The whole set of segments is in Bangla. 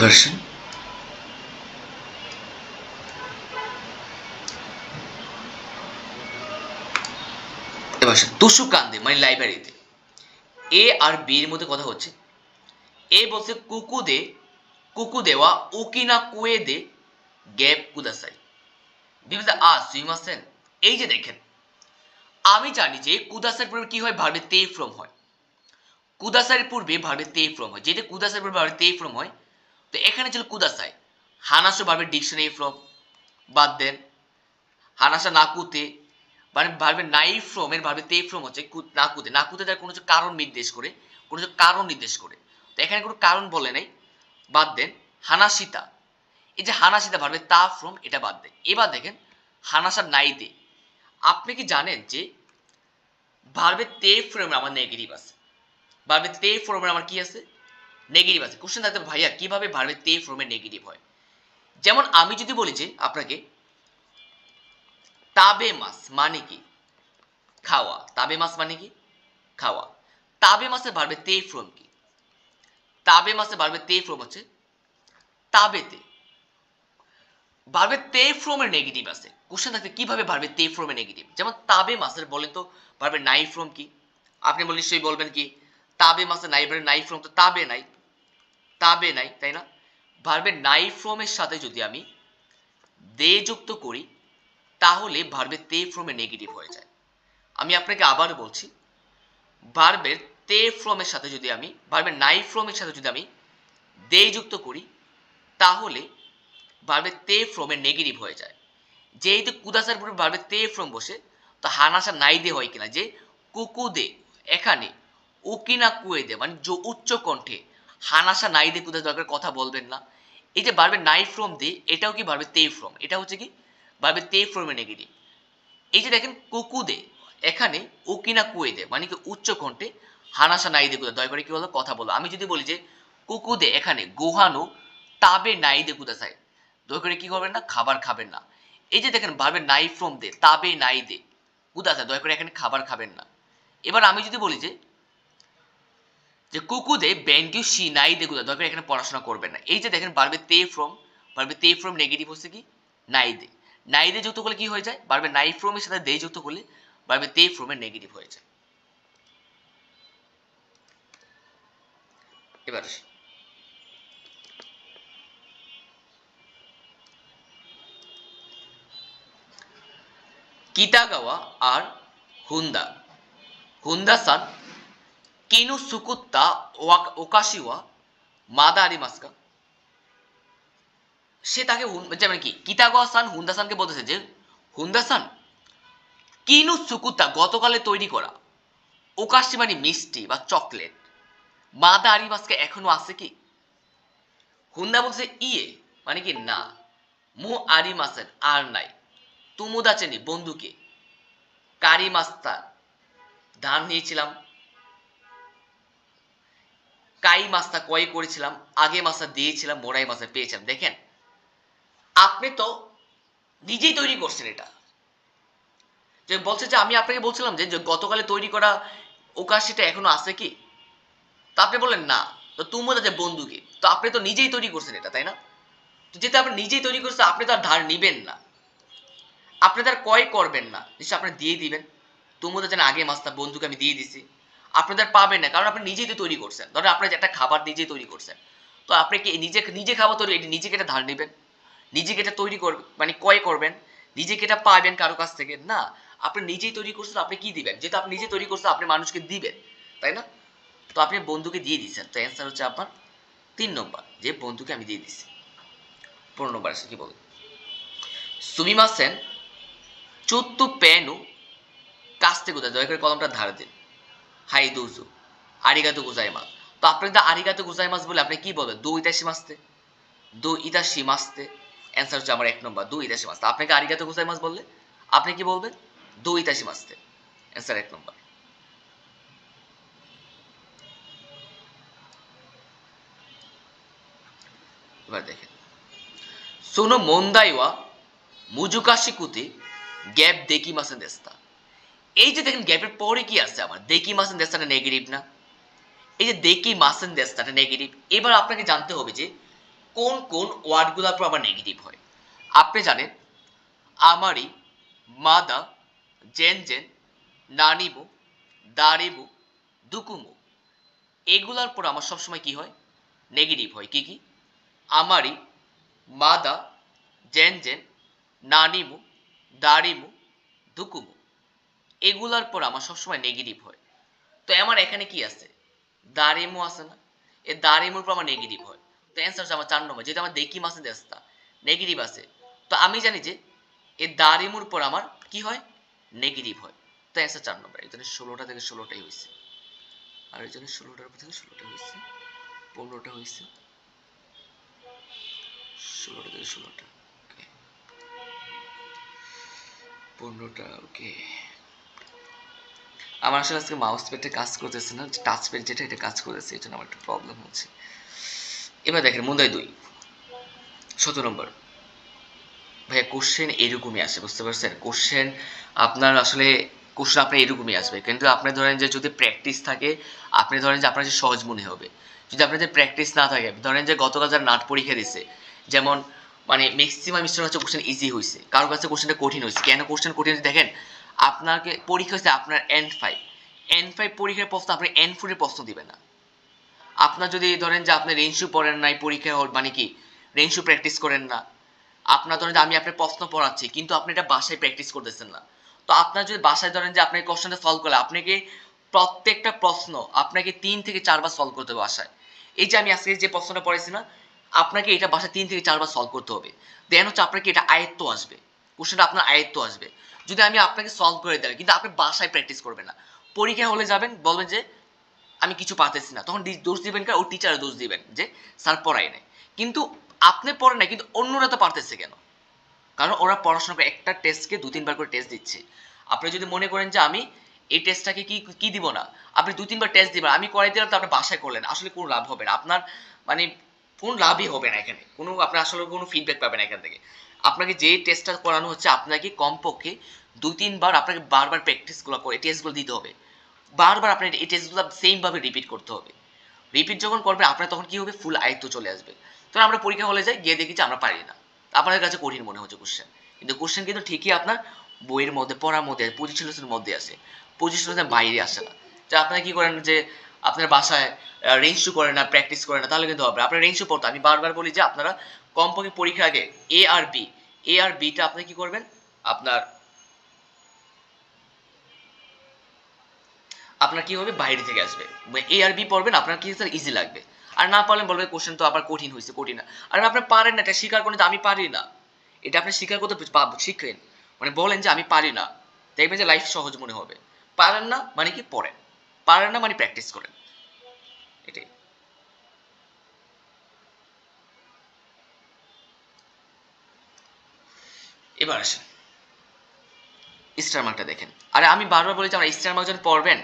ভার্সন। এবার তুসু কান্দে মানে লাইব্রেরিতে এ আর বি এর মধ্যে কথা হচ্ছে। এ বলছে কুকু দেওয়া উকিনা কুয়ে দে গ্যাপ কুদাসাই বিবিধ আ সুইমাসেন। এই যে দেখেন, আমি জানি যে কুদাসার পূর্বে কি হয়, ভার্বে তে ফ্রম হয়। কুদাসার পূর্বে ভার্বে তে ফ্রম হয়, যেটা কুদাসার পূর্বে ভার্বে তে ফ্রম হয়। তো এখানে ছিল কুদাসাই, হানাসো ভার্বে ডিকশনারি ফ্রম বাদ দেন, হানাসা নাকুতে মানে ভার্বে নাই ফ্রম এর ভার্বে তে ফ্রম হচ্ছে নাকুতে। নাকুতে তার কোনো কারণ নির্দেশ করে, কোনো কারণ নির্দেশ করে। তো এখানে কোনো কারণ বলে নাই, বাদ দেন। হানাসিতা, এই যে হানাসিতা ভার্বে তা ফ্রম, এটা বাদ দেন। এবার দেখেন হানাসা নাইতে। আপনি কি জানেন যে ভার্বে তে ফ্রমে আমার নেগেটিভ আছে, ভার্বে তে ফ্রমে আমার কি আছে, নেগেটিভ আছে। কোশ্চেন থাকতে ভাইয়া কিভাবে ভার্বে তে ফ্রমে নেগেটিভ হয়। যেমন আমি যদি বলি যে আপনাকে তাবে মাস মানে কি খাওয়া, তাবে মাস মানে কি খাওয়া। তাবে মাসের ভার্বে তে ফ্রম কি, তাবে মাসের ভার্বে তে ফ্রম হচ্ছে তাবেতে। ভার্বে তে ফ্রমের নেগেটিভ আছে। কোশ্চেন থাকতে কিভাবে ভার্বে তে ফ্রমের নেগেটিভ। যেমন তাবে মাসের বলেন তো ভার্বে নাই ফ্রম কি, আপনি বল নিশ্চয়ই বলবেন কি তাবে মাসের নাই, নাই ফ্রম তো তাবে নাই, তাবে নাই, তাই না। ভার্বে নাই ফ্রমের সাথে যদি আমি দে যুক্ত করি তাহলে ভার্বে তে ফ্রমের নেগেটিভ হয়ে যায়। আমি আপনাকে আবার বলছি, ভার্বের তে ফ্রমের সাথে যদি আমি ভার্বের নাই ফ্রমের সাথে যদি আমি দে যুক্ত করি তাহলে ভার্বের তে ফ্রমের নেগেটিভ হয়ে যায়। যেহেতু কুদাসার পরে ভার্বের তে ফ্রম বসে, তো হানাসা নাই দে হয় কিনা, যে কুকু দে এখানে উকিনা কুয়ে দে মানে উচ্চ কণ্ঠে হানাসা নাই দে কুদাস দরকার কথা বলবেন না। এই যে ভার্বের নাই ফ্রম দে, এটাও কি ভার্বের তে ফ্রম, এটা হচ্ছে কি ভার্বের তে ফ্রমের নেগেটিভ। এই যে দেখেন কুকু দে এখানে উকিনা কুয়ে দে মানে কি উচ্চ কণ্ঠে হানাসা নাই দে কুদা দয়া করে কি বলো কথা বলো। আমি যদি বলি যে কুকু দে এখানে গোহানো তাবে নাই দে কুদা চাই, দয়া করে কি করবেন না, খাবার খাবেন না। এই যে দেখেন ভার্বের নাই ফ্রম দে তাবে নাই দে কুদা চাই, দয়া করে এখানে খাবার খাবেন না। এবার আমি যদি বলি যে যে কুকু দে ব্যাংকিউ সি নাই দে কুদা, দয়া করে এখানে পড়াশোনা করবেন না। এই যে দেখেন ভার্বের তে ফ্রম, ভার্বের তে ফ্রম নেগেটিভ হচ্ছে কি নাই দে। নাই দে যুক্ত করলে কি হয়ে যায়, ভার্বের নাই ফ্রমের সাথে দে যুক্ত করলে ভার্বের তে ফ্রমের নেগেটিভ হয়ে যায়। এবার কিতাগাওয়া আর হুন্দা, হুন্দা সান কিনু সুকুত্তা ওকাশিওয়া মাদা আরিমাস্কা। সে তাকে যেমন কি কিতাগাওয়া সান হুন্দা সানকে বলতেছে যে হুন্দা সান কিনু সুকুত্তা গতকালে তৈরি করা ওকাশি মানে মিষ্টি বা চকলেট, মাদা আরিমাস্কা এখনো আছে কি। হুন্দা বলছে ইয়ে মানে কি না, মু আরিমাসেন আর নাই, তুমুদা চেনি বন্ধুকে, কারি মাস্তা ধান নিয়েছিলাম, কাই মাছটা ক্রয় করেছিলাম, আগে মাছটা দিয়েছিলাম, মোড়াই মাছটা পেয়েছিলাম। দেখেন আপনি তো নিজেই তৈরি করছেন এটা, যে বলছে যে আমি আপনাকে বলছিলাম যে গতকালে তৈরি করা ওকাশিটা এখনো আছে কি, তো আপনি বললেন না, তো তুমি যে বন্ধুকে, তো আপনি তো নিজেই তৈরি করছেন এটা, তাই না। তো যেটা আপনি নিজেই তৈরি করছেন আপনি তার ধার নিবেন না, আপনি তার ক্রয় করবেন না, নিশ্চয় আপনি দিয়ে দিবেন। তুমি তো জানেন আগে মাছটা বন্ধুকে আমি দিয়ে দিছি, আপনাদের পাবেন না কারণ আপনি নিজেই তো তৈরি করছেন। ধরেন আপনি একটা খাবার নিজেই তৈরি করছেন, তো আপনি কি নিজে নিজে খাবার তৈরি নিজেকে এটা ধার নেবেন, নিজেকে এটা তৈরি করবেন মানে ক্রয় করবেন, নিজেকে এটা পাবেন কারো কাছ থেকে না। আপনি নিজেই তৈরি করছেন, আপনি কি দিবেন, যেহেতু আপনি নিজে তৈরি করছেন আপনি মানুষকে দিবেন, তাই না। তো আপনি বন্ধুকে দিয়ে দিচ্ছেন, তো অ্যান্সার হচ্ছে আপনার 3 নম্বর, যে বন্ধুকে আমি দিয়ে দিচ্ছি। 15 নম্বর আসে কি বলে, সুমিমাসেন চুত্তু পেনু কাস্তে কোথায়, দয়া করে কলমটা ধার দিন, হাই দুজু আরিগাতো গোজাইমাস। তো আপনি তো আরিগাতো গোজাইমাস বলে আপনি কি বলবেন, দু ইতাশি মাসতে, দু ইতাশি মাসতে। অ্যান্সার হচ্ছে আমার 1 নম্বর, দু ইতাশি মাসতে। আপনাকে আরিগাতো গোজাইমাস বললে আপনি কি বলবেন, দু ইতাশি মাসতে। অ্যান্সার 1 নম্বর। এবার দেখেন সোনো মন্দাইওয়া মুজুকাশি কুতি গ্যাপ দেখি মাসেন দেস্তা। এই যে দেখেন গ্যাপের পরে কি আছে আমার, দেখি মাসেন দেস্তাটা নেগেটিভ না, এই যে দেখি মাসেন দেস্তাটা নেগেটিভ। এবার আপনাকে জানতে হবে যে কোন কোন ওয়ার্ডগুলোর পর আমার নেগেটিভ হয়? আপনি জানেন আমারই, মাদা, জেন, নানিমু, দারিমু, দুকুমু এগুলার পর আমার সবসময় কি হয়? নেগেটিভ হয়। কি কি? আমারই, মাদা, জেন, নানিমু, দারিমু, দুকুমু এগুলার পর আমার সবসময় নেগেটিভ হয়। তো আমার এখানে কি আছে? দারিমু আছে না? এই দারিমুর পর আমার নেগেটিভ হয়। তো অ্যান্সার হচ্ছে আমার ৪ নম্বর। যেহেতু আমার দেখি মাসে দেস্তা নেগেটিভ আছে। তো আমি জানি যে এই দারিমুর পর আমার কি হয়? নেগেটিভ হয়। তো অ্যান্সার ৪ নম্বর। একজনের ১৬টা থেকে ১৬টাই হইছে। আরেকজনের ১৬টার থেকে ১৬টা হইছে। ১৫টা হইছে। ১৬টা থেকে ১৬টা। ওকে। ১৫টা ওকে। আমার আসলে আজকে মাউস প্যাডটা কাজ করতেছে না। টাচ প্যাড যেটা এটা কাজ করতেছে। এজন্য আমার একটু প্রবলেম হচ্ছে। এবার দেখেন মুদাই ২ ১৭ নম্বর। ভাইয়া কোশ্চেন এরকমই আসে, বুঝতে পারছেন? কোশ্চেন আপনার আসলে কোশ্চেন আপনার এরকমই আসবে। কিন্তু আপনি ধরেন যে যদি প্র্যাকটিস থাকে, আপনি ধরেন যে আপনার যে সহজ মনে হবে। যদি আপনার যে প্র্যাকটিস না থাকে, ধরেন যে গতকাল যারা নাট পরীক্ষা দিছে, যেমন মানে ম্যাক্সিমাম স্টুডেন্ট হচ্ছে কোশ্চেন ইজি হইছে। কারো কাছে কোশ্চেনটা কঠিন হইছে। কেন কোশ্চেন কঠিন হইছে দেখেন, আপনাকে পরীক্ষা হইছে আপনার N5 N5 পরীক্ষার প্রশ্ন আপনি N4 এর প্রশ্ন দিবেন না। আপনার যদি ধরেন যে আপনি রেঞ্জু পড়েন নাই পরীক্ষায় মানে কি রেঞ্জু প্র্যাকটিস করেন না, আপনার ধরেন যে আমি আপনার প্রশ্ন পড়াচ্ছি কিন্তু আপনি এটা বাসায় প্র্যাকটিস করতেছেন না, তো আপনার যদি বাসায় ধরেন যে আপনি কোশ্চেনটা সলভ করলে আপনাকে প্রত্যেকটা প্রশ্ন আপনাকে ৩ থেকে ৪ বার সলভ করতে হবে বাসায়। এই যে আমি আজকে যে প্রশ্নটা পড়াইছি না, আপনাকে এটা বাসায় ৩ থেকে ৪ বার সলভ করতে হবে। দেন হচ্ছে আপনাকে এটা আয়ত্ত আসবে, কোশ্চেনটা আপনার আয়ত্ত আসবে। যদি আমি আপনাকে সলভ করে দিই কিন্তু আপনি বাসায় প্র্যাকটিস করবেন না, পরীক্ষা হলে যাবেন বলবেন যে আমি কিছু পারতেছি না, তখন দোষ দিবেন ও টিচারে দোষ দিবেন যে স্যার পড়াই নাই। কিন্তু আপনি পড়েন নাই কিন্তু অন্যরা তো পারতেছে কেন? কারণ ওরা পড়াশোনা করে একটা টেস্টকে ২-৩ বার করে টেস্ট দিচ্ছে। আপনি যদি মনে করেন যে আমি এই টেস্টটাকে কি দিব না, আপনি ২-৩ বার টেস্ট দিবেন, আমি করাই দিলাম তো আপনি বাসায় করলেন, আসলে কোনো লাভ হবে না আপনার, মানে কোনো লাভই হবে না এখানে, কোনো আপনার আসলে কোনো ফিডব্যাক পাবেন না এখান থেকে। আপনাকে যে টেস্টটা করানো হচ্ছে আপনাকে কমপক্ষে ২-৩ বার আপনাকে বারবার প্র্যাকটিসগুলো করে টেস্টগুলো দিতে হবে। বারবার আপনার এই টেস্টগুলো সেমভাবে রিপিট করতে হবে। রিপিট যখন করবেন আপনার তখন কি হবে? ফুল আয়ত্ত চলে আসবে। তখন আমরা পরীক্ষা হলে যাই, গিয়ে দেখি যে আমরা পারি না। আপনাদের কাছে কঠিন মনে হচ্ছে কোশ্চেন। কিন্তু কোশ্চেন কিন্তু ঠিকই আপনার বইয়ের মধ্যে, পড়ার মধ্যে, পজিশনের মধ্যে আসে। পজিশনের বাইরে আসে না। তো আপনারা কি করেন যে আপনার বাসায় রেঞ্জ শু করেন না, প্র্যাকটিস করেন না, তাহলে কিন্তু হবে না। আপনার রেঞ্জ শু পড়তে আমি বারবার বলি যে আপনারা কমপক্ষে পরীক্ষার আগে এ আর বিটা আপনি কি করবেন? আপনার আপনার কি হবে? বাইরে থেকে আসবে। এ আর বি পড়বেন, আপনার কি ইজি লাগবে। আর না পারলে বলবে কোশ্চেন তো আবার কঠিন হয়েছে, কঠিন না। আর আপনি পারেন না, এটা স্বীকার করেন যে আমি পারি না। এটা আপনি স্বীকার করতে শিখেন। মানে বলেন যে আমি পারি না, দেখবেন যে লাইফ সহজ মনে হবে। পারেন না মানে কি? পড়েন। পারেন না মানে প্র্যাকটিস করেন। এটাই। এবার আসেন স্টার মার্কটা দেখেন। আরে আমি বারবার বলি যে আমরা স্টার মার্ক যখন পড়বেন,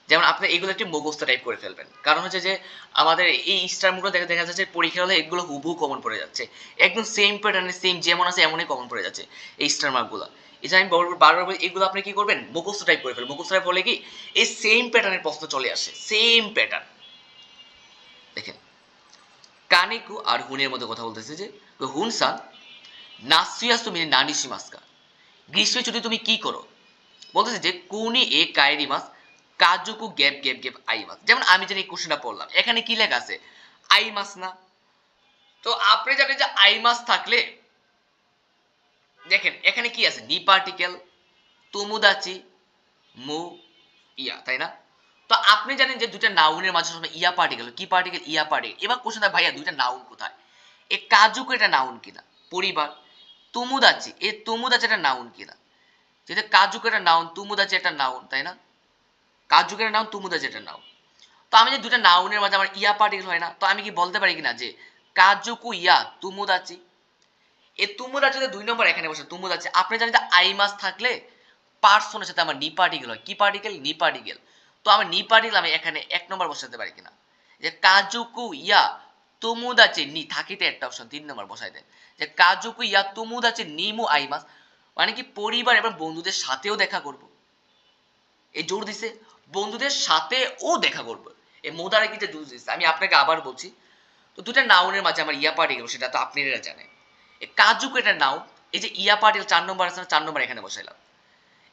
যেমন আপনি এগুলো একটি মুখস্থ টাইপ করে ফেলবেন। কারণ হচ্ছে যে আমাদের এই স্টার মুখগুলো দেখা যাচ্ছে পরীক্ষা হলে এগুলো হুবহু কমন পড়ে যাচ্ছে। একদম সেম প্যাটার্নে সেম যেমন আছে এমনই কমন পড়ে যাচ্ছে এই স্টার মার্কগুলো। এই যে আমি বারবার বলি এগুলো আপনি কি করবেন? মুখস্থ টাইপ করে ফেলবেন। মুখস্থ টাইপ হলে কি এই সেম প্যাটার্নের প্রশ্ন চলে আসে, সেম প্যাটার্ন। দেখেন কানিকু আর হুনের মধ্যে কথা বলতেছে যে হুন সান নাসিয়াসু মিনে নানিশি মাস্কা, গ্রীষ্মের ছুটি তুমি কি করো? বলতেছে যে কোনি এ কায়রি মাস কাজুকু গ্যাপ আই মাস। যেমন আমি যেন এই কোশ্চেনটা পড়লাম, এখানে কি লেখা আছে? আই মাস না? তো আপনি জানেন যে আই মাস থাকলে দেখেন এখানে কি আছে? নি পার্টিকেল, তুমুদাচি, মু, ইয়া, তাই না? তো আপনি জানেন যে দুইটা নাউনের মাঝে সবসময় ইয়া পার্টিকেল, কি পার্টিকেল? ইয়া পার্টিকেল। এবার কোশ্চেন ভাইয়া দুইটা নাউন কোথায়? এ কাজুকু এটা নাউন কিনা? পরিবার। তুমুদাচি, এ তুমুদাচি এটা নাউন কিনা? যেটা কাজুকু এটা নাউন, তুমুদাচি একটা নাউন, তাই না? কাজুকের নাউন, তুমুদাচি এটা নাউন। তো আমি যে দুটা নাউনের মাঝে আমার ইয়া পার্টিকেল হয় না, তো আমি কি বলতে পারি কিনা যে কাজুকু ইয়া তুমুদাচি? এই তুমুদাচিতে ২ নম্বর এখানে বসে তুমুদাচি। আপনি জানেন যে আই মাস থাকলে পার্সনের সাথে আমার নি পার্টিকেল হয়। কি পার্টিকেল? নি পার্টিকেল। তো আমি নি পার্টিকেল আমি এখানে ১ নম্বর বসাতে পারি কিনা যে কাজুকু ইয়া তুমুদাচি নি, থাকিতে একটা অপশন ৩ নম্বর বসাই দেন যে কাজুকু ইয়া তুমুদাচি নিমু আই মাস, মানে কি পরিবার এবং বন্ধুদের সাথেও দেখা করব। এই জোর দিছে বন্ধুদের সাথে ও দেখা করবে। এই মোদারে কি যে জোর দিছে, আমি আপনাকে আবার বলছি তো দুটা নাউনের মাঝে আমার ইয়া পার্টিকেল, সেটা তো আপনারা জানেন। এই কাজুকু এটা নাউন, এই যে ইয়া পার্টিকেল 4 নম্বর আছে না, 4 নম্বর এখানে বসাইলাম।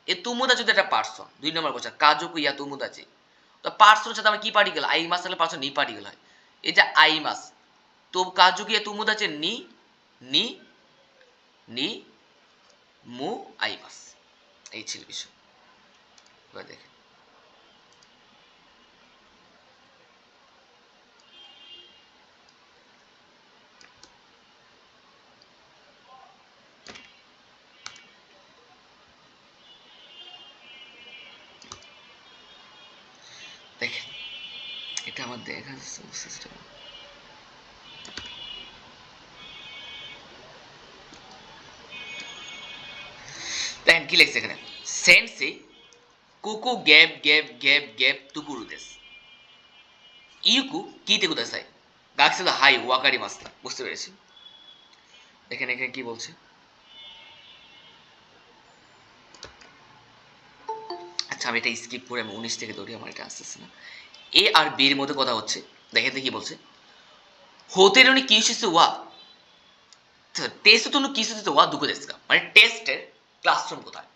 এই তুমুদা যদি একটা পার্সন, 2 নম্বর বসা কাজুকু ইয়া তুমুদা যে, তো পার্সনের সাথে আমার কি পার্টিকেল, আই মাস তাহলে পার্সন নি পার্টিকেল হয়। এই যে আই মাস, তো কাজুকু ইয়া তুমুদা যে নি নি নি মু আই মাস, এই ছিল বিষয়। এবার দেখেন দেখেন এটা আমার দেখা সিস্টেম। দেখেন কি লিখছে এখানে, সেন্সে কোকো গ্যাপ গ্যাপ গ্যাপ গ্যাপ তুকুরু দেশ ইউকু কিতে কুদাসাই গাকসে হাই ওয়াকারি মাস্তা, বুঝতে পেরেছি। দেখেন এখানে কি বলছে, আচ্ছা আমি এটা স্কিপ করে আমি 19 থেকে দৌড়ি, আমার এটা আসতেছে না। এ আর বি এর মধ্যে কথা হচ্ছে, দেখেন কি বলছে, হোতেরুনি কিউশিসু ওয়া টেস্ট তো কিউশিসু ওয়া দুকু দেশ কা, মানে টেস্টের ক্লাসরুম কোথায়।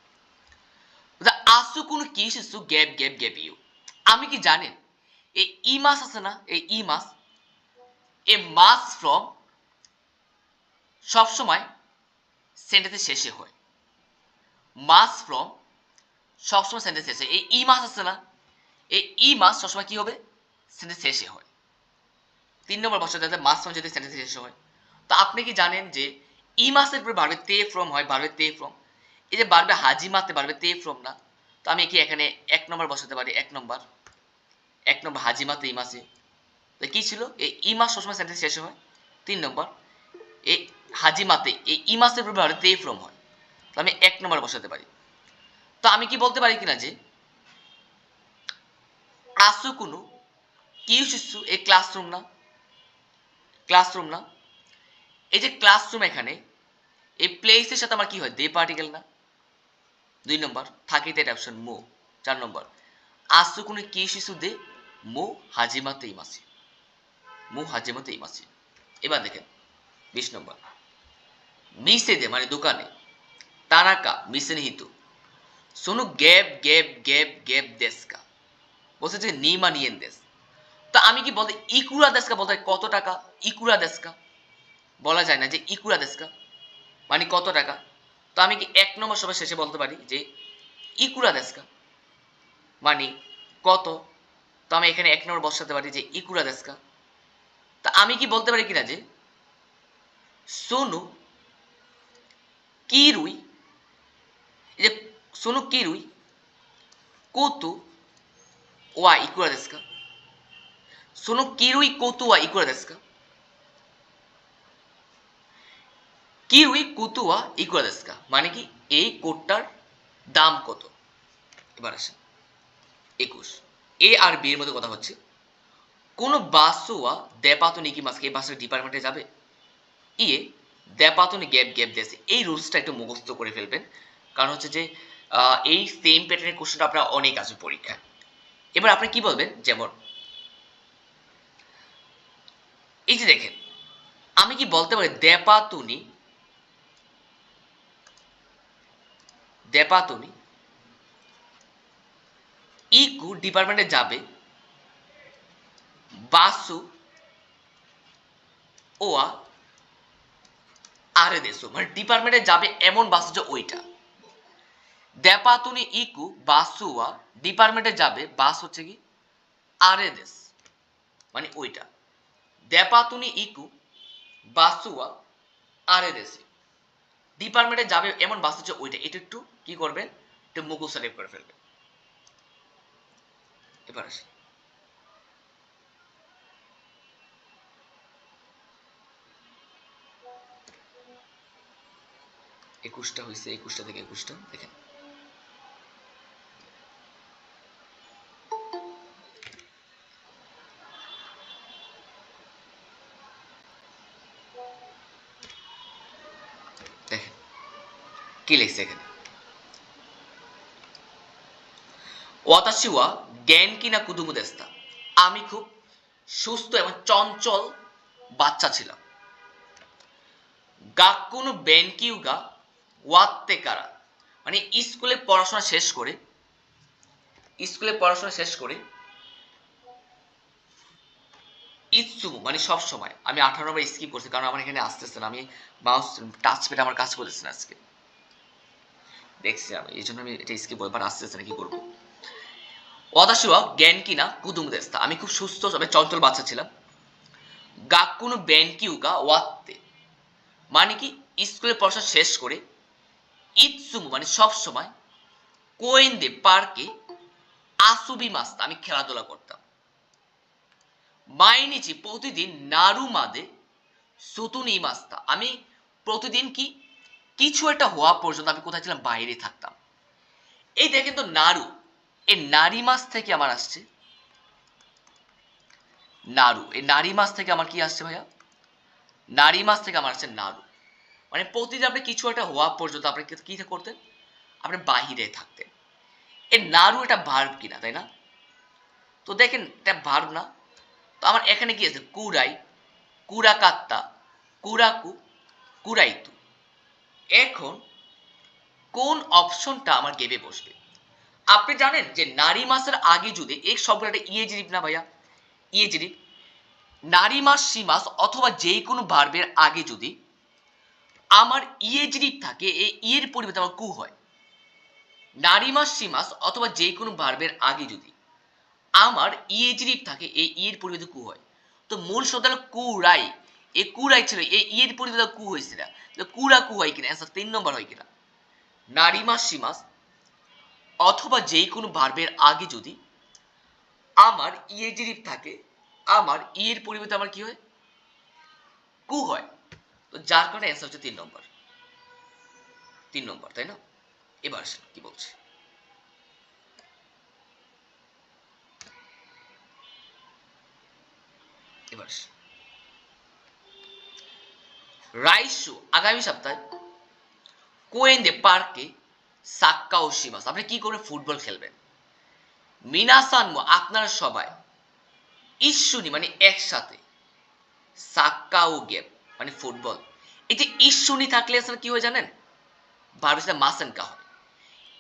আসু কোন কিউশিসু গ্যাপ গ্যাপ গ্যাপ ইউ, আমি কি জানেন এই ই মাস আছে না, এই ই মাস, এ মাস ফ্রম সবসময় সেন্টেন্সের শেষে হয়। মাস ফ্রম সবসময় সেন্টেন্স শেষে, এই ই মাস আছে না, এই ই মাস সবসময় কি হবে, সেন্টেন্স শেষে হয়। 3 নম্বর বসা যাতে মাস ফ্রম যদি সেন্টেন্স শেষে হয়। তো আপনি কি জানেন যে ই মাসের পরে বাড়বে তে ফ্রম হয়, বাড়বে তে ফ্রম, এই যে বাড়বে হাজি মাতে বাড়বে তে ফ্রম না। তো আমি কি এখানে 1 নম্বর বসাতে পারি, 1 নম্বর হাজি মাতে ই মাসে, তো কি ছিল, এই ই মাস সবসময় সেন্টেন্স শেষে হয়। 3 নম্বর এই হাজি মাতে এই ই মাসের পরে বাড়বে তে ফ্রম হয়, তো আমি 1 নম্বর বসাতে পারি। তো আমি কি বলতে পারি কিনা যে আসু কোনো কিউশিসু এই ক্লাসরুম না, ক্লাসরুম না, এই যে ক্লাসরুম এখানে এই প্লেসের সাথে আমার কি হয়, দে পার্টিকেল না। 2 নম্বর থাকিতে এটা অপশন মো। 4 নম্বর আসু কোনো কিউশিসু দে মো হাজিমাতে ইমাসি, মো হাজিমাতে ইমাসি। এবার দেখেন 20 নম্বর মিসে দে মানে দোকানে, তানাকা মিসে নিহিত সোনু গ্যাপ গ্যাপ গ্যাপ গ্যাপ দেশকা, বলছে যে নিমা নিয়েন দেশ। তো আমি কি বলতে ইকুরা দেশকা বলতে কত টাকা, ইকুরা দেশকা বলা যায় না যে ইকুরা দেশকা মানে কত টাকা। তো আমি কি 1 নম্বর সবার শেষে বলতে পারি যে ইকুরা দেশকা মানে কত, তো আমি এখানে 1 নম্বর বসাতে পারি যে ইকুরা দেশকা। তা আমি কি বলতে পারি কিনা যে সোনু কিরুই, এই যে সোনু কিরুই কোতু ওয়া ইকুরা দেশকা, সোনু কিরুই কোতু ওয়া ইকুরা দেশকা, কিউই কুতুয়া ইকুয়া দেস্কা মানে কি এই কোটটার দাম কত। এবার আসেন 21 এ আর বি এর মধ্যে কথা হচ্ছে, কোন বাসুয়া দেপাতনি কি মাসকে এই বাসের ডিপার্টমেন্টে যাবে, ইয়ে দেপাতনি গ্যাপ গ্যাপ দেশে, এই রুলসটা একটু মুখস্থ করে ফেলবেন, কারণ হচ্ছে যে এই সেম প্যাটার্নের কোশ্চেনটা আপনার অনেক আছে পরীক্ষায়। এবার আপনি কি বলবেন, যেমন এই যে দেখেন আমি কি বলতে পারি দেপাতুনি, দেপাতুনি ইকু ডিপার্টমেন্টে যাবে বাসু ওয়া আরে দেশো, মানে ডিপার্টমেন্টে যাবে এমন বাস হচ্ছে ওইটা। দেপাতুনি ইকু বাসুয়া ডিপার্টমেন্টে যাবে বাস হচ্ছে কি আরে দেশ, মানে ওইটা। দেপাতুনি ইকু বাসুয়া আরে দেশে ডিপার্টমেন্টে যাবে এমন বাস হচ্ছে ওইটা। এটা একটু কি করবেন, একটু মুখস্থ টাইপ করে ফেলবেন। এবার আসি 21টা হয়েছে, 21টা থেকে 21টা দেখেন, দেখেন কি লিখছে এখানে, ওয়াতাশি জ্ঞান কিনা কুদুমু দেস্তা, আমি খুব সুস্থ এবং চঞ্চল বাচ্চা ছিলাম। গাক্কুনু বেনকিউগা ওয়াত্তে কারা, মানে স্কুলে পড়াশোনা শেষ করে ইৎসুমু মানে সব সময়। আমি 18 নম্বর স্কিপ করছি কারণ আমার এখানে আসতেছে না, আমি মাউস টাচ পেটে আমার কাজ করতেছে না আজকে, দেখছি আমি, এই জন্য আমি এটা স্কিপ করবো, বাট আসতেছে না, কি করবো। ওয়াদাশিওয়া জ্ঞান কিনা কুদুম দেস্তা, আমি খুব সুস্থ তবে চঞ্চল বাচ্চা ছিলাম। গাক্কুনু বেনকিউগা ওয়াত্তে মানে কি স্কুলে পড়াশোনা শেষ করে ইৎসুমু মানে সব সময় কোয়েন্দে পার্কে আসুবি মাস্তা আমি খেলাধুলা করতাম। মাইনিচি প্রতিদিন নারু মাদে সুতুনি মাস্তা আমি প্রতিদিন কি কিছু একটা হওয়া পর্যন্ত আমি কোথায় ছিলাম, বাইরে থাকতাম। এই দেখেন তো নারু, এই নারী মাস থেকে আমার আসছে নারু, এই নারী মাস থেকে আমার কি আসছে ভাইয়া, নারী মাস থেকে আমার আসছে নারু, মানে প্রতিদিন আপনি কিছু একটা হওয়া পর্যন্ত আপনি কি করতেন, আপনি বাহিরে থাকতেন। এই নারু এটা ভার্ব কিনা, তাই না? তো দেখেন এটা ভার্ব না, তো আমার এখানে কি আছে, কুরাই, কুরাকাত্তা, কুরাকু, কুরাইতু। এখন কোন অপশনটা আমার গেবে বসবে? আপনি জানেন যে নারী মাসের আগে যদি এই শব্দটা ইয়েজিরিপ না ভাইয়া, ইয়েজিরিপ, নারী মাস সি মাস অথবা যে কোনো ভার্বের আগে যদি আমার ইয়েজিরিপ থাকে, এই ইয়ের পরিবর্তে আমার কু হয়। নারী মাস সি মাস অথবা যে কোনো ভার্বের আগে যদি আমার ইয়েজিরিপ থাকে, এই ইয়ের পরিবর্তে কু হয়। তো মূল শব্দ হলো কুরাই, এই কুরাই ছিল, এই ইয়ের পরিবর্তে কু হয়েছিল, কুরা কু হয় কিনা, অ্যান্সার 3 নম্বর হয় কিনা। নারী মাস সি মাস অথবা যে কোনো ভার্বের আগে যদি আমার ইয়েজিরিপ থাকে, আমার ইয়ের পরিবর্তে আমার কি হয়, কু হয়। তো যার কারণে অ্যান্সার হচ্ছে 3 নম্বর, তাই না? এবার আসেন কি বলছে। এবার রাইসু আগামী সপ্তাহে কোয়েন্দে পার্কে সাক্কা ও শিমাস আপনি কি করে ফুটবল খেলবেন। মিনাসান আপনারা সবাই, ইস্যুনি মানে একসাথে, সাক্কা ও গেম মানে ফুটবল। এই যে ইস্যুনি থাকলে আসলে কি হয় জানেন, ভার্বের সাথে মাসেনকা হয়।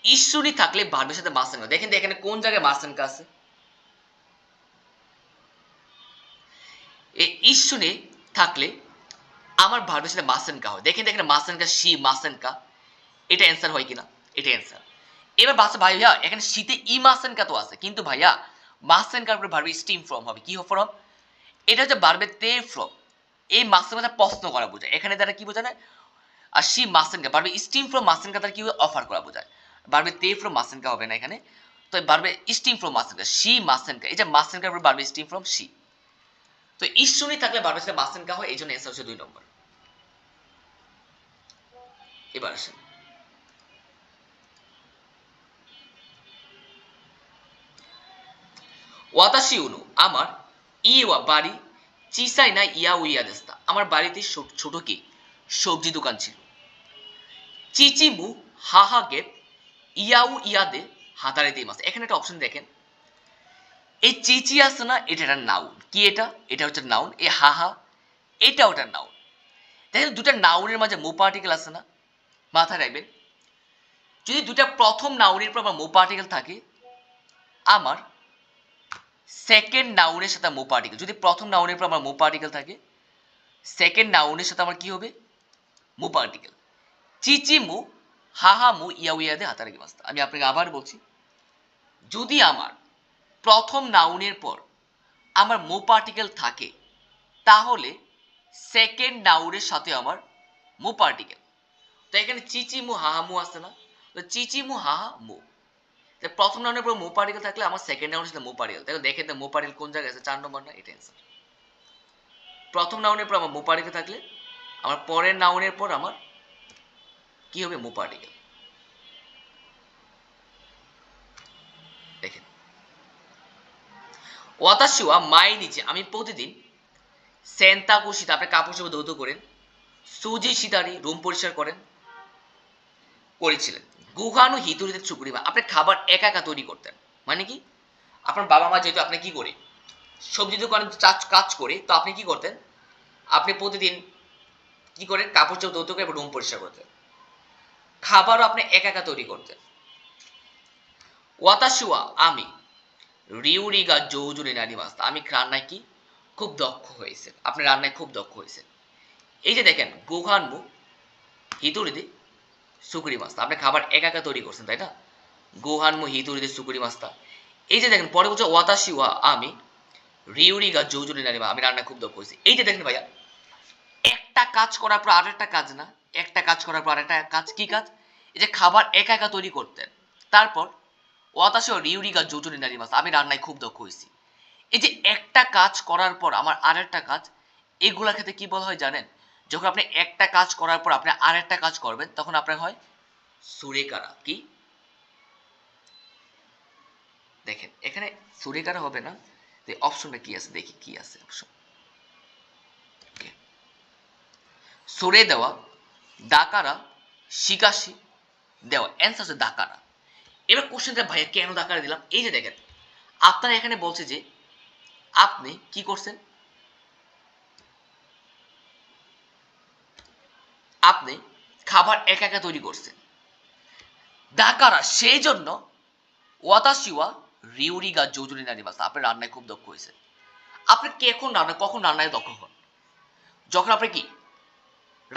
ইস্যুনি থাকলে ভার্বের সাথে মাসেনকা, দেখেন এখানে কোন জায়গায় মাসেনকা আছে, এই ইস্যুনি থাকলে আমার ভার্বের সাথে মাসেনকা হয়। দেখেন মাসেনকা সি মাসেনকা, এটা অ্যান্সার হয় কিনা, এটা অ্যান্সার। এবার বাচ্চা ভাইয়া এখানে শীতে ই মাসেনকা তো আছে, কিন্তু ভাইয়া মাসেনকার উপরে ভার্বের স্টিম ফর্ম হবে, কি ফর্ম, এটা হচ্ছে ভার্বের তে ফর্ম। এই মাসেনকা প্রশ্ন করা বোঝায়, এখানে দ্বারা কি বোঝায়, আর সি মাসেনকা ভার্বের স্টিম ফ্রম মাসেনকা দ্বারা কি অফার করা বোঝায়, ভার্বের তে ফ্রম মাসেনকা হবে না এখানে। তো ভার্বের স্টিম ফ্রম মাসেনকা, সি মাসেনকা, এই যে মাসেনকার উপরে ভার্বের স্টিম ফ্রম সি। তো ইস্যুনি থাকলে ভার্বের সাথে মাসেনকা হয়, এই জন্য অ্যান্সার হচ্ছে 2 নম্বর। এবার আসেন ওয়াতাশি উনু আমার ইওয়া বাড়ি, চিসাই না ইয়া উইয়া দেস্তা আমার বাড়িতে ছোট কি সবজি দোকান ছিল। চিচিমু হাহা গেপ ইয়াউ ইয়াদে হাতারে দিয়ে মাছ, এখানে একটা অপশন দেখেন, এই চিচি আছে না, এটা একটা নাউন, কি এটা, এটা হচ্ছে নাউন। এই হাহা এটা ওটা নাউন। দেখেন দুটা নাউনের মাঝে মো পার্টিকেল আছে না, মাথায় রাখবেন। যদি দুটা প্রথম নাউনের পর আমার মো পার্টিকেল থাকে, আমার সেকেন্ড নাউনের সাথে মো পার্টিকেল, যদি প্রথম নাউনের পর আমার মো পার্টিকেল থাকে, সেকেন্ড নাউনের সাথে আমার কি হবে, মো পার্টিকেল। চিচিমু হাহামু ইয়াউয়াদে হাতারাকি মাস্তা, আমি আপনাকে আবার বলছি, যদি আমার প্রথম নাউনের পর আমার মো পার্টিকেল থাকে, তাহলে সেকেন্ড নাউনের সাথে আমার মো পার্টিকেল। তো এখানে চিচিমু হাহামু আছে না, তো চিচিমু হাহামু, প্রথম নাউনের পর মো পার্টিকেল থাকলে আমার সেকেন্ড নাউনের সাথে মো পার্টিকেল, তাহলে দেখেন তো মো পার্টিকেল কোন জায়গায় আছে, 4 নম্বর না, এটা অ্যান্সার। প্রথম নাউনের পর আমার মো পার্টিকেল থাকলে আমার পরের নাউনের পর আমার কি হবে, মো পার্টিকেল। দেখেন ওয়াতাশিওয়া মাই নিচে আমি প্রতিদিন সেন্তা কুশিতে আপনি কাপড় চোপড় ধৌত করেন, সুজি শিতারি রুম পরিষ্কার করেছিলেন। গুহানু হিতুরিতে চুকুরিমা আপনি খাবার একা একা তৈরি করতেন, মানে কি আপনার বাবা মা যেহেতু আপনি কি করে সবজি দোকানে কাজ করে, তো আপনি কি করতেন, আপনি প্রতিদিন কি করেন? কাপড় চোপড় ধুতে এবং রুম পরিষ্কার করতেন। খাবারও আপনি একা একা তৈরি করতেন। ওয়াতাশিওয়া আমি রিউরিগা জৌজুনি নারিমাস্তা আমি রান্নায় কি খুব দক্ষ হয়েছেন। আপনি রান্নায় খুব দক্ষ হয়েছেন। এই যে দেখেন গোহানমু হিতুরিদি সুকুরি মাস্তা আপনি খাবার একা একা তৈরি করছেন, তাই না? গোহানমু হিতুরিদি সুকুরি মাস্তা। এই যে দেখেন পরে বলছে ওয়াতাশিওয়া আমি রিউরিগা জৌজুনি নারিমা আমি রান্নায় খুব দক্ষ হয়েছি। এই যে দেখেন ভাইয়া, একটা কাজ করার পর আরেকটা কাজ না, একটা কাজ করার পর আরেকটা কাজ। কি কাজ? এই যে খাবার একা একা তৈরি করতেন। তারপর ওয়াতাশি ও রিউরিগা জৌজুনি নারিমাস আমি রান্নায় খুব দক্ষ হয়েছি। এই যে একটা কাজ করার পর আমার আরেকটা কাজ, এগুলোর ক্ষেত্রে কি বলা হয় জানেন? যখন আপনি একটা কাজ করার পর আপনি আরেকটা কাজ করবেন তখন আপনার হয় সুরেকারা। কি দেখেন এখানে সুরেকারা হবে না, অপশনটা কি আছে দেখি কি আছে অপশন। সুরে দেওয়া, দাকারা, শিকাশি দেওয়া। অ্যান্সার হচ্ছে দাকারা। এবার কোশ্চেনটা ভাইয়া কেন দাকারা দিলাম? এই যে দেখেন আপনারা এখানে বলছে যে আপনি কি করছেন, আপনি খাবার একা একা তৈরি করছেন। দাকারা সেই জন্য ওয়াতাশিওয়া রিউরিগা জৌজুরি নারিমাস আপনি রান্নায় খুব দক্ষ হয়েছে। আপনি কখন রান্নায় দক্ষ হন? যখন আপনি কি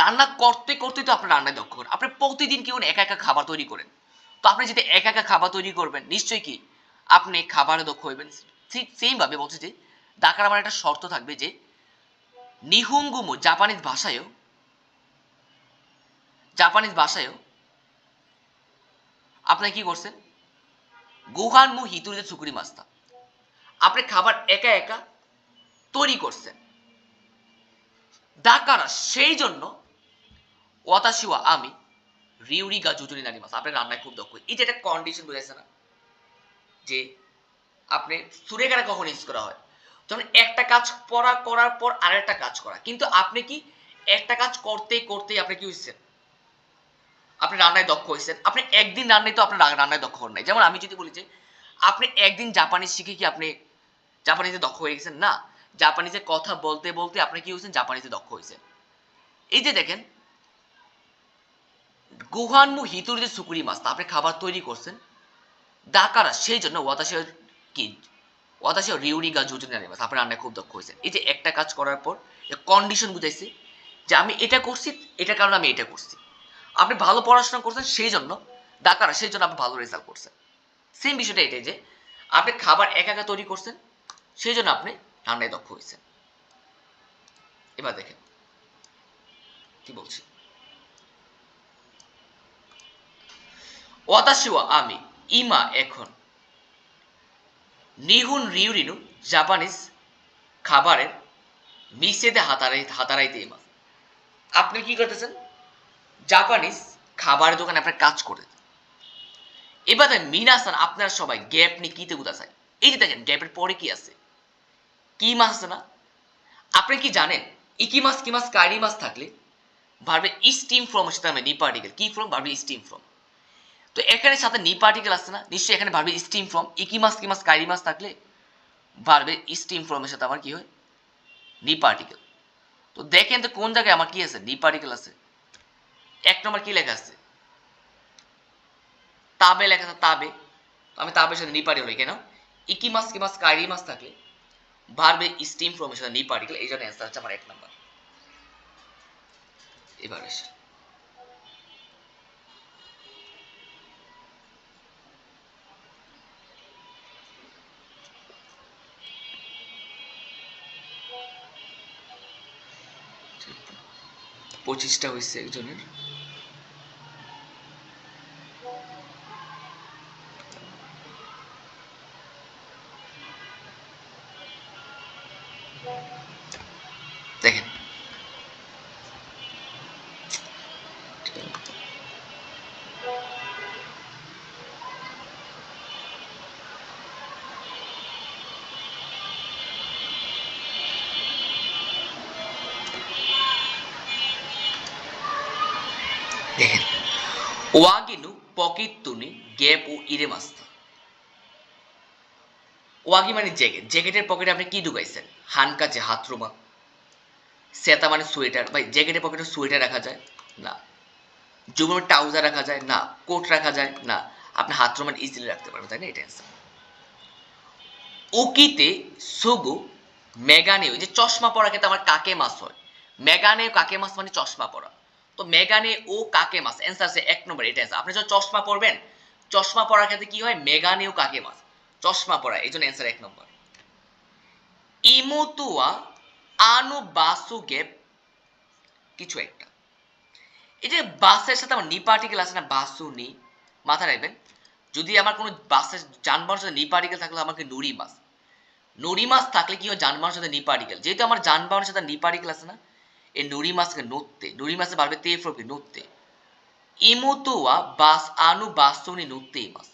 রান্না করতে করতে তো আপনি রান্নায় দক্ষ হন। আপনি প্রতিদিন কেউ একা একা খাবার তৈরি করেন, তো আপনি যদি একা একা খাবার তৈরি করবেন নিশ্চয়ই কি আপনি খাবারে দক্ষ হইবেন। ঠিক সেম ভাবে বলছে যে দাকার আমার একটা শর্ত থাকবে যে নিহুঙ্গুমু জাপানিজ ভাষায়ও আপনি কি করছেন? গুহানমু হিতুরিতে চুকুরি মাস্তা আপনি খাবার একা একা তৈরি করছেন। দাকারা সেই জন্য ওয়াতাশিওয়া আমি রিউরিগা জুজুরি নারিমাস আপনি রান্নায় খুব দক্ষ। এই যে একটা কন্ডিশন বুঝাইছে না যে আপনি সুরেকারা কখন ইউজ করা হয়? যখন একটা কাজ করার পর আরেকটা কাজ করা। কিন্তু আপনি কি একটা কাজ করতে করতে আপনি কি হয়েছেন? আপনি রান্নায় দক্ষ হয়েছেন। আপনি একদিন রান্নায় তো আপনার রান্নায় দক্ষ হন নাই। যেমন আমি যদি বলি যে আপনি একদিন জাপানিজ শিখে কি আপনি জাপানিজে দক্ষ হয়ে গেছেন? না। জাপানিজে কথা বলতে বলতে আপনি কি হয়েছেন? জাপানিজে দক্ষ হয়েছেন। এই যে দেখেন গুহানমু হিতুরিতে সুকুরি মাস্তা আপনি খাবার তৈরি করছেন। দাকারা সেই জন্য কি ওয়াতাশি রিউরিগা জুজুনি নারিমাস আপনি রান্নায় খুব দক্ষ হয়েছেন। এই যে একটা কাজ করার পর কন্ডিশন বুঝাইছে যে আমি এটা করছি, এটার কারণে আমি এটা করছি। আপনি ভালো পড়াশোনা করছেন সেই জন্য দাকারা সেই জন্য আপনি ভালো রেজাল্ট করছেন। সেম বিষয়টা এটাই যে আপনি খাবার একা একা তৈরি করছেন সেই জন্য আপনি রান্নায় দক্ষ হয়েছেন। এবার দেখেন কি বলছি। ওয়াতাশিওয়া আমি ইমা এখন নিহুন রিউরিনু জাপানিজ খাবারের মিসেদে হাতারাইতে ইমা আপনি কি করতেছেন? জাপানিজ খাবারের দোকানে আপনার কাজ করে। এবার মিনাসান আপনারা সবাই গ্যাপ নিয়ে কিতে গুতা চাই। এই যে দেখেন গ্যাপের পরে কি আছে? কি মাছ আছে না? আপনি কি জানেন ইকি মাছ কি মাছ কারি মাছ থাকলে ভার্বে স্টিম ফ্রম এর সাথে আমরা নি পার্টিকেল কি ফ্রম ভার্বে স্টিম ফ্রম। তো এখানে সাথে নি পার্টিকেল আছে না? নিশ্চয়ই এখানে ভার্বে স্টিম ফ্রম। ইকি মাছ কি মাছ কারি মাছ থাকলে ভার্বে স্টিম ফ্রম এর সাথে আমার কি হয়? নি পার্টিকেল। তো দেখেন তো কোন জায়গায় আমার কি আছে? নি পার্টিকেল আছে। এক নম্বর কি লেখা আছে? তাবে লেখা আছে তাবে। আমি তাবের সাথে নি পার্টিকেল কেন? ইকি মাছ কি মাছ কারি মাছ থাকলে ভার্বে স্টিম ফ্রম এর সাথে নি পার্টিকেল, এই জন্য অ্যান্সার হচ্ছে আমার এক নম্বর। এবার আসে পঁচিশটা হয়েছে একজনের। দেখেন দেখেন ওয়াগিনু পকেট তুনি গ্যাপ ও ইরে মাস্তা। ওয়াগি মানে জ্যাকেট, জ্যাকেটের পকেটে আপনি কি ঢুকাইছেন? হানকাচে হাত রুমাল। সেতা মানে সোয়েটার, ভাই জ্যাকেটের পকেটে সোয়েটার রাখা যায় না। জুমের ট্রাউজার রাখা যায় না। কোট রাখা যায় না। আপনি হাত রোমান ইজিলি রাখতে পারবেন, তাই না? এটা অ্যান্সার। ওকিতে সুগু মেগানে, ওই যে চশমা পরা ক্ষেত্রে আমার কাকে মাস হয়। মেগানে কাকে মাস মানে চশমা পরা। তো মেগানে ও কাকে মাস অ্যান্সার আছে 1 নম্বর, এটা অ্যান্সার। আপনি যখন চশমা পরবেন, চশমা পরার ক্ষেত্রে কি হয়? মেগানে ও কাকে মাস, চশমা পরা, এই জন্য অ্যান্সার 1 নম্বর। ইমোতুয়া আনু বাসু গেপ কিছু একটা, এই যে বাসের সাথে আমার নি পার্টিকেল আছে না, বাসু নি, মাথায় রাখবেন। যদি আমার কোনো বাসের যানবাহনের সাথে নি পার্টিকেল থাকলে আমাকে নুরি মাস, নুরি মাস থাকলে কি হয়? যানবাহনের সাথে নি পার্টিকেল, যেহেতু আমার যানবাহনের সাথে নি পার্টিকেল আছে না, এই নুরি মাসকে নড়তে, নুরি মাসে বাড়বে তে ফ্রবি নড়তে। ইমোতোয়া বাস আনু বাসনি নড়তে মাস,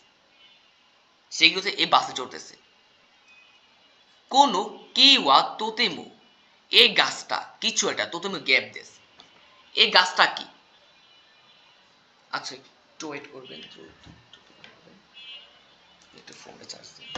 সেগুলো এই বাসে চড়তেছে। কোনো কিওয়া তোতেমু, এই গাছটা কিছু একটা, তোতেমু গ্যাপ দেশ, এই গাছটা কি? আচ্ছা একটু ওয়েট করবেন, একটু ফোনটা চার্জ দিন।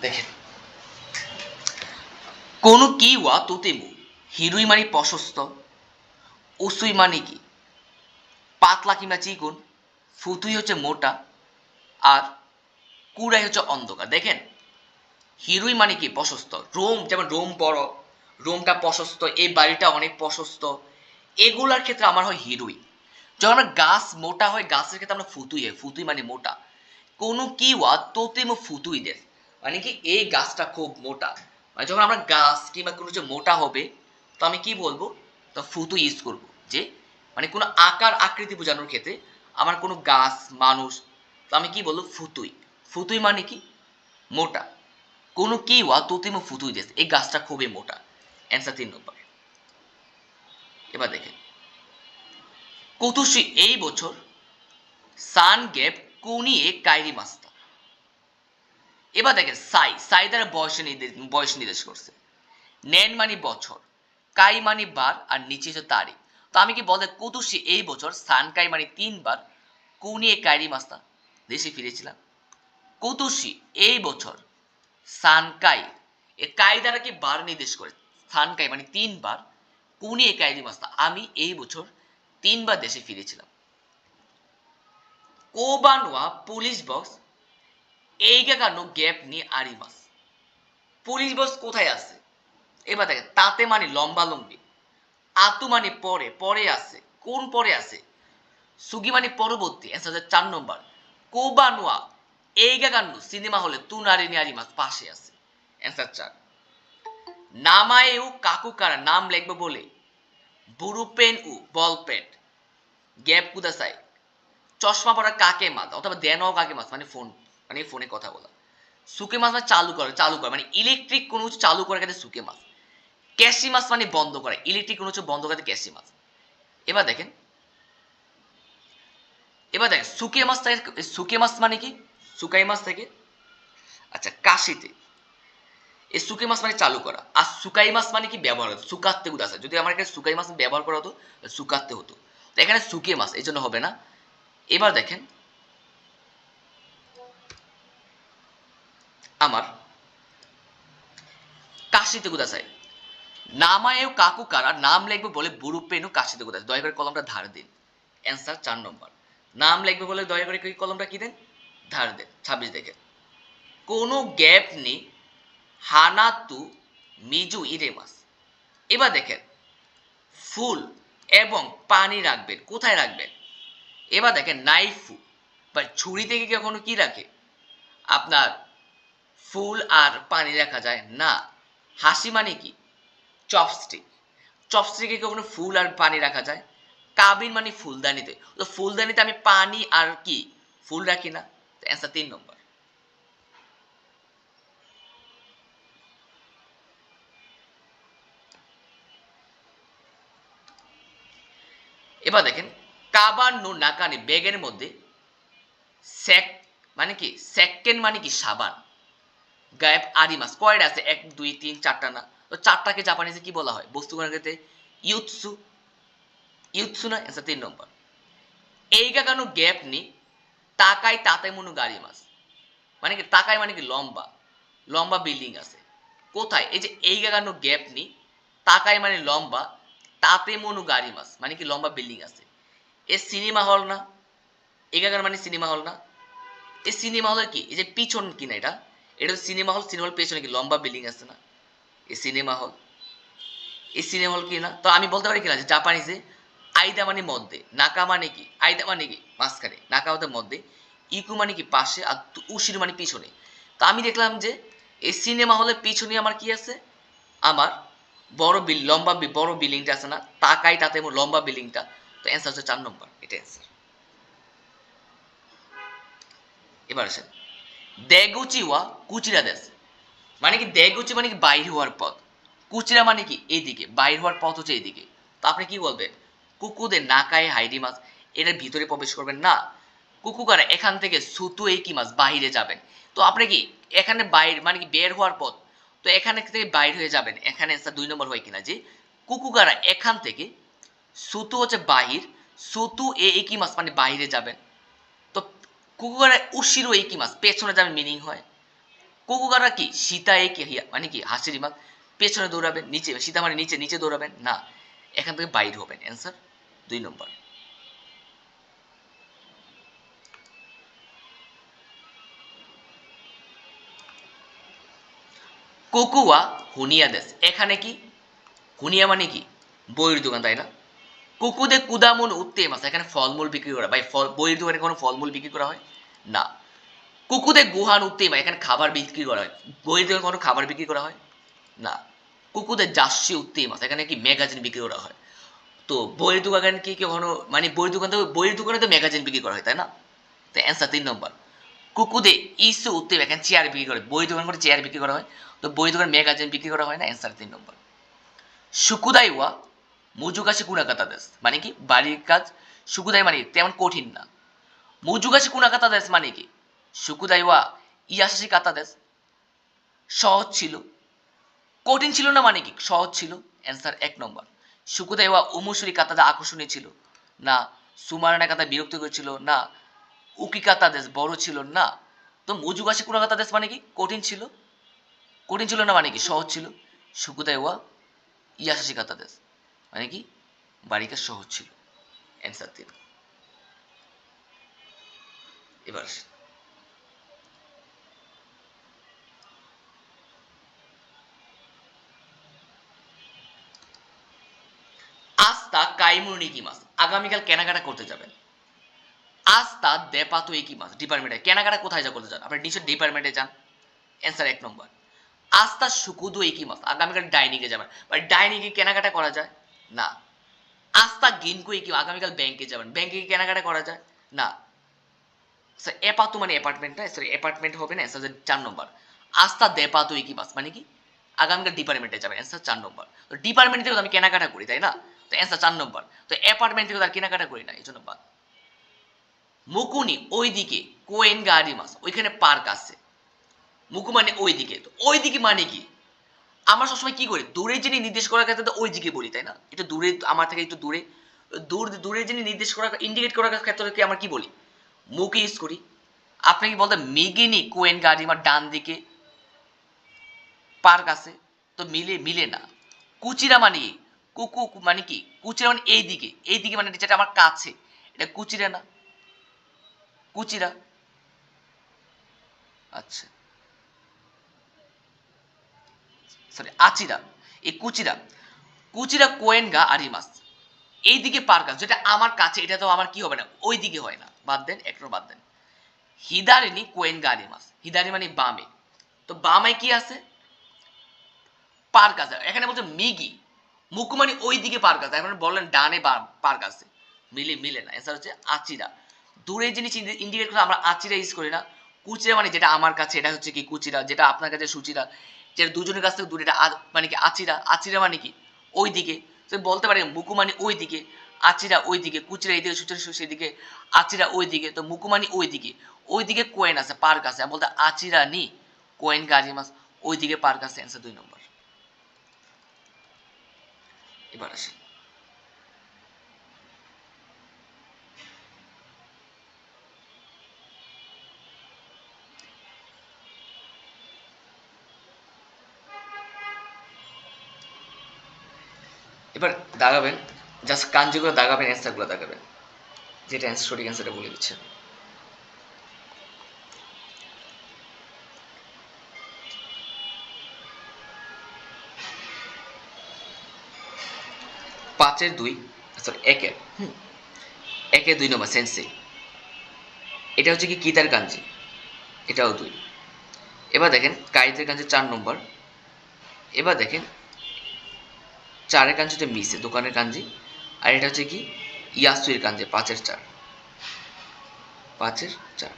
দেখেন, কোনো কিওয়া তোতেমু, হিরুই মানে প্রশস্ত, উসুই মানে কি পাতলা কিংবা চিকুন, ফুতুই হচ্ছে মোটা, আর কুড়াই হচ্ছে অন্ধকার। দেখেন, হিরুই মানে কি প্রশস্ত, রোম যেমন রোম বড়, রোমটা প্রশস্ত, এই বাড়িটা অনেক প্রশস্ত, এগুলার ক্ষেত্রে আমার হয় হিরুই। যখন আমরা গাছ মোটা হয়, গাছের ক্ষেত্রে আমরা ফুতুই হয়, ফুতুই মানে মোটা। কোনো কিওয়া তোতেমো ফুতুই দেশ, মানে কি এই গাছটা খুব মোটা। মানে যখন আমরা গাছ কিংবা কোনো কিছু মোটা হবে, তো আমি কি বলবো? তো ফুতু ইউজ করবো, যে মানে কোনো আকার আকৃতি বোঝানোর ক্ষেত্রে আমার কোনো গাছ মানুষ, তো আমি কি বলবো? ফুতুই। ফুতুই মানে কি মোটা। কোনো কিওয়া তোতেমো ফুতুই দেশ, এই গাছটা খুবই মোটা। অ্যান্সার 3 নম্বর। এবার দেখেন, কতুশি এই বছর সান গেপ কুনিয়ে কাইরি মাস্তা। এবার দেখেন, সাই, সাই দ্বারা বয়স নির্দেশ করছে। নেন মানে বছর, কাই মানে বার, আর নিচে হচ্ছে তারিখ। তো আমি কি বলতে কতুশি এই বছর সান কাই মানে 3 বার, কুনিয়ে কাইরি মাস্তা দেশে ফিরেছিলাম। কতুশি এই বছর সান কাই, এ কাই দ্বারা কি বার নির্দেশ করে, সান কাই মানে 3 বার, কুনিয়ে কাইরি মাস্তা আমি এই বছর 3 বার দেশে ফিরেছিলাম। কোবানোয়া পুলিশ বক্স এইগা কানো গ্যাপ নিয়ে আরিমাস, পুলিশ বক্স কোথায় আছে? এবার দেখেন, তাতে মানে লম্বা লম্বি, আতু মানে পরে, পরে আছে, কোন পরে আছে? সুগি মানে পরবর্তী, অ্যান্সার 4 নম্বর। কোবানোয়া এইগা কান্নু সিনেমা হলে তু নারী নিয়ারি মাস পাশে আছে, অ্যান্সার 4। নামায়েও কাকু কারা, নাম লিখবে বলে বুরু পেন উ বল পেন গ্যাপ কুদাসাই, চশমা পরা কাকে মাত, অথবা দেনও কাকে মাস মানে ফোন, মানে ফোনে কথা বলা। সুকে মাস মানে চালু করে, চালু করে মানে ইলেকট্রিক কোনো কিছু চালু করে গেছে সুকে মাস। ক্যাশি মাস মানে বন্ধ করে, ইলেকট্রিক কোনো কিছু বন্ধ করে ক্যাশি মাস। এবার দেখেন, এবার দেখেন সুকে মাস থেকে, সুকে মাস মানে কি সুকাই মাস থেকে, আচ্ছা কাশিতে এই সুকে মাস মানে চালু করা, আর সুকাই মাস মানে কি ব্যবহার হতো, সুকাতে গুলো আছে। যদি আমার এখানে সুকাই মাস ব্যবহার করা হতো, সুকাতে হতো। তো এখানে সুকে মাস, এই জন্য হবে না। এবার দেখেন, আমার কাশিতে গুদাসাই, নামায়েও কাকু কারা, নাম লিখবে বলে বুরু পেনু কাশিতে গুদাসাই, দয়া করে কলমটা ধার দিন। অ্যান্সার 4 নম্বর। নাম লিখবে বলে দয়া করে কলমটা কি দেন, ধার দেন। 26 দেখেন, কোনো গ্যাপ নেই হানাতু মিজু ইরেমাস। এবার দেখেন, ফুল এবং পানি রাখবেন, কোথায় রাখবেন? এবার দেখেন, নাইফু বা ছুরি থেকে কখনো কি রাখে আপনার ফুল আর পানি রাখা যায় না। হাসি মানে কি চপস্টিক, চপস্টিকে কখনো ফুল আর পানি রাখা যায়? কাবিন মানে ফুলদানিতে, তো ফুলদানিতে আমি পানি আর কি ফুল রাখি না। অ্যান্সার 3 নম্বর। এবার দেখেন, কাবার নো নাকানি ব্যাগের মধ্যে সেক মানে কি, সেকেন্ড মানে কি সাবান। গায়েব আরিমাস কয়টা আছে, 1 2 3 4টা না, তো 4টাকে জাপানিজে কি বলা হয়, বস্তু গণনাতে ইউৎসু, ইউৎসু না, অ্যান্সার 3 নম্বর। এইগা কেন গ্যাপ নি তাকাই তাতে মনু গাড়ি মাস, মানে কি তাকাই মানে কি লম্বা, লম্বা বিল্ডিং আছে কোথায়, এই যে এইগা কেন গ্যাপ নি তাকাই মানে লম্বা, তাতে মনু গাড়ি মাস মানে কি লম্বা বিল্ডিং আছে। এ সিনেমা হল না, এগাগার মানে সিনেমা হল না, এই সিনেমা হলের কি এই যে পিছন কিনা এটা, এটা সিনেমা হল, সিনেমা হল পেছনে কি লম্বা বিল্ডিং আছে না, এই সিনেমা হল, এই সিনেমা হল কি না। তো আমি বলতে পারি কিনা যে জাপানিজে আইদা মানে মধ্যে, নাকা মানে কি, আইদা মানে কি মাঝখানে, নাকা হতে মধ্যে, ইকু মানে কি পাশে, আর উশির মানে পিছনে। তো আমি দেখলাম যে এই সিনেমা হলের পিছনে আমার কি আছে, আমার বড় লম্বা বড় বিল্ডিংটা আছে না, তাকাই তাতে লম্বা বিল্ডিংটা। তো অ্যান্সার হচ্ছে 4 নম্বর, এটা অ্যান্সার। এবার আসেন দেগুচি ওয়া কুচিরা দেশ, মানে কি দেগুচি মানে কি বাইর হওয়ার পথ, কুচিরা মানে কি এইদিকে, বাইর হওয়ার পথ হচ্ছে এইদিকে। তো আপনি কি বলবেন, কুকুদের নাকায় হাইডি মাছ এটার ভিতরে প্রবেশ করবেন না, কুকুকারা এখান থেকে সুতু এই কি মাছ বাহিরে যাবেন। তো আপনি কি এখানে বাইর মানে কি বের হওয়ার পথ, তো এখানে থেকে বাইর হয়ে যাবেন, এখানে অ্যান্সার 2 নম্বর হয় কিনা যে কুকুকারা এখান থেকে, সুতু হচ্ছে বাহির, সুতু এ কি মাছ মানে বাহিরে যাবেন। তো কুকুকারা উশিরো এই কি মাছ পেছনে যাবেন মিনিং হয়। কুকুকারা কি সীতা এই কি মানে কি হাসির মাছ পেছনে দৌড়াবেন, নিচে সীতা মানে নিচে, নিচে দৌড়াবেন না, এখান থেকে বাইর হবেন, অ্যান্সার 2 নম্বর। কোকুয়া হুনিয়া দেশ, এখানে কি হুনিয়া মানে কি বইয়ের দোকান, তাই না। কুকুদে কুদামুন উঠতে মাছ, এখানে ফলমূল বিক্রি করা, ভাই বইয়ের দোকানে কোনো ফলমূল বিক্রি করা হয় না। কুকুদে গুহান উঠতে মা, এখানে খাবার বিক্রি করা হয়, বইয়ের দোকানে কোনো খাবার বিক্রি করা হয় না। কুকুদের জাসি উঠতে মাছ, এখানে কি ম্যাগাজিন বিক্রি করা হয়। তো বইয়ের দোকান কি কখনো মানে বইয়ের দোকানে তো ম্যাগাজিন বিক্রি করা হয়, তাই না। তো অ্যান্সার 3 নম্বর। কুকুদে ইসু উঠতে এখানে চেয়ার বিক্রি করে, বই দোকান করে চেয়ার বিক্রি করা হয়, তো বই দোকান ম্যাগাজিন বিক্রি করা হয় না, অ্যান্সার 3 নম্বর। সুকুদাই ওয়া মুজুগাছি কুনাকাতা দেশ, মানে কি বাড়ির কাজ, সুকুদাই মানে তেমন কঠিন না। মুজুগাছি কুনাকাতা দেশ মানে কি সুকুদাই ওয়া ইয়াশাসি কাতা দেশ, সহজ ছিল, কঠিন ছিল না মানে কি সহজ ছিল, অ্যান্সার 1 নম্বর। সুকুদাই ওয়া উমুসুরি কাতাদা আকর্ষণীয় ছিল না, সুমারানা কাতা বিরক্তিকর ছিল না, উকি কাতা দেশ বড় ছিল না। তো মুজুগাছি কুনাকাতা দেশ মানে কি কঠিন ছিল, কঠিন ছিল না মানে কি সহজ ছিল। সুকুদাই ওয়া ইয়াশাসি কাতা দেশ মানে কি বাড়িকাজ সহজ ছিল, অ্যান্সার 3। এবার আস্তা কাইমুনি কি মাস, আগামীকাল কেনাকাটা করতে যাবেন। আস্তা দেপাতো কি মাস ডিপার্টমেন্টে কেনাকাটা কোথায় যা করতে যান, আপনি নিশ্চয় ডিপার্টমেন্টে যান, অ্যান্সার 1 নম্বর। আস্তা শুকুদু কি মাস আগামীকাল ডাইনিং এ যাবেন, বা ডাইনিং এ কেনাকাটা করা যায় না। আস্তা গিনকো কি আগামীকাল ব্যাংকে যাবেন, ব্যাংকে কি কেনাকাটা করা যায় না। স্যার এপাতু মানে অ্যাপার্টমেন্ট না, সরি অ্যাপার্টমেন্ট হবে না, অ্যান্সার 4 নম্বর। আস্তা দেপাতো কি মাস মানে কি আগামীকাল ডিপার্টমেন্টে যাবেন, অ্যান্সার 4 নম্বর। তো ডিপার্টমেন্ট থেকে আমি কেনাকাটা করি, তাই না, তো অ্যান্সার 4 নম্বর। তো অ্যাপার্টমেন্ট থেকে তার কেনাকাটা করি না, এই জন্য বাদ। মুকুনি ওইদিকে কোয়েন গাড়ি মাস, ওইখানে পার্ক আছে, মুকু মানে ওইদিকে, তো ওইদিকে মানে কি আমরা সবসময় কি করি দূরে যিনি নির্দেশ করার ক্ষেত্রে তো ওই দিকে বলি, তাই না, একটু দূরে আমার থেকে একটু দূরে, দূরে যিনি নির্দেশ করার ইন্ডিকেট করার ক্ষেত্রে কি আমরা কি বলি মুখ ইউজ করি। আপনি কি বলতে মিগিনি কোয়েন গাড়ি বা ডান দিকে পার্ক আছে, তো মিলে মিলে না। কুচিরা মানে কুকু মানে কি কুচিরা মানে এইদিকে, এইদিকে মানে যেটা আমার কাছে, এটা কুচিরা না, কুচিরা। আচ্ছা সরি আচিরা, এই কুচিরা, কুচিরা কোয়েনগা আরিমাস, এইদিকে পার্ক আছে যেটা আমার কাছে, এটা তো আমার কি হবে না ওই দিকে হয় না, বাদ দেন একটু বাদ দেন। হিদারিনি কোয়েনগা আরিমাস, হিদারি মানে বামে, তো বামে কি আছে পার্ক আছে, এখানে বলছে মিগি, মুকু মানে ওই দিকে পার্ক আছে, এখন বললেন ডানে পার্ক আছে, মিলে মিলে না, অ্যান্সার হচ্ছে আচিরা। দূরে জিনিস ইন্ডিকেট করে আমরা আচিরা ইউজ করি না। কুচিরা মানে যেটা আমার কাছে এটা হচ্ছে কি কুচিরা, যেটা আপনার কাছে সুচিরা, যেটা দুজনের কাছ থেকে দূরে এটা মানে কি আচিরা, আচিরা মানে কি ওই দিকে। তো বলতে পারি মুকু মানে ওই দিকে, আচিরা ওইদিকে, কুচিরা এইদিকে, সুচিরা সেদিকে, আচিরা ওইদিকে, তো মুকুমানি ওইদিকে, ওইদিকে কোয়েন আছে, পার্ক আছে, বলতে আচিরা নি কোয়েন গারিমাস, ওইদিকে পার্ক আছে, অ্যান্সার 2 নম্বর। এবার আসেন এবার দাগাবেন, জাস্ট কাঞ্জিগুলো দাগাবেন, অ্যান্সারগুলো দাগাবেন, যেটা সঠিক অ্যান্সারটা বলে দিচ্ছে। পাঁচের 2, সরি একের, একের 2 নম্বর সেন্সেই, এটা হচ্ছে কি কিতার কাঞ্জি, এটাও 2। এবার দেখেন কাইতের কাঞ্জি 4 নম্বর। এবার দেখেন 4-এর কাঞ্জিটা মিসে, দোকানের কাঞ্জি, আর এটা হচ্ছে কি ইয়াসুইর কাঞ্জি, 5-এর 4, 5-এর 4।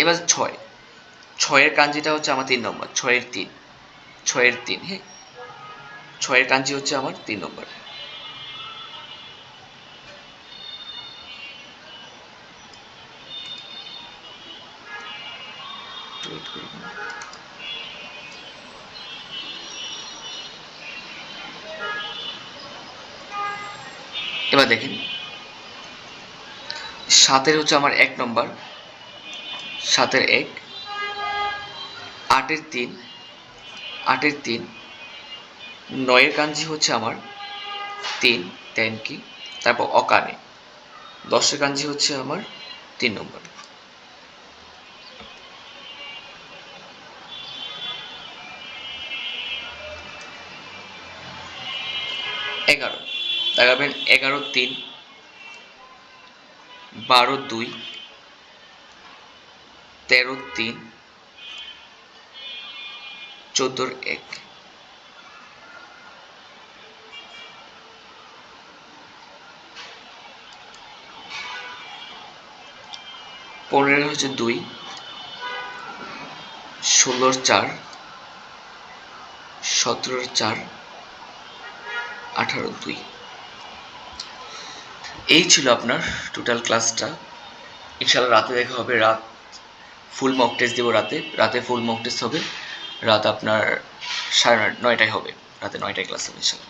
এবার 6, 6-এর কাঞ্জিটা হচ্ছে আমার 3 নম্বর, 6-এর 3, 6-এর 3, হ্যাঁ 6-এর কাঞ্জি হচ্ছে আমার 3 নম্বর। এবার দেখেন 7-এর হচ্ছে আমার 1 নম্বর, 7-এর 1, 8-এর 3, 8-এর 3, 9-এর কাঞ্জি হচ্ছে আমার 3 তেনকি, তারপর অকানে, 10-এর কাঞ্জি হচ্ছে আমার 3 নম্বর। এগারো দেখাবেন, 11-3, 12-2, 13-3, 14-1। 15 হচ্ছে 2, 16-4, 17-4, 18-2। এই ছিল আপনার টোটাল ক্লাসটা। ইনশাল্লাহ রাতে দেখা হবে, রাত ফুল মক টেস্ট দেবো, রাতে ফুল মক টেস্ট হবে, রাত আপনার 9:30 হবে, রাতে 9টায় ক্লাস হবে ইনশাল্লাহ।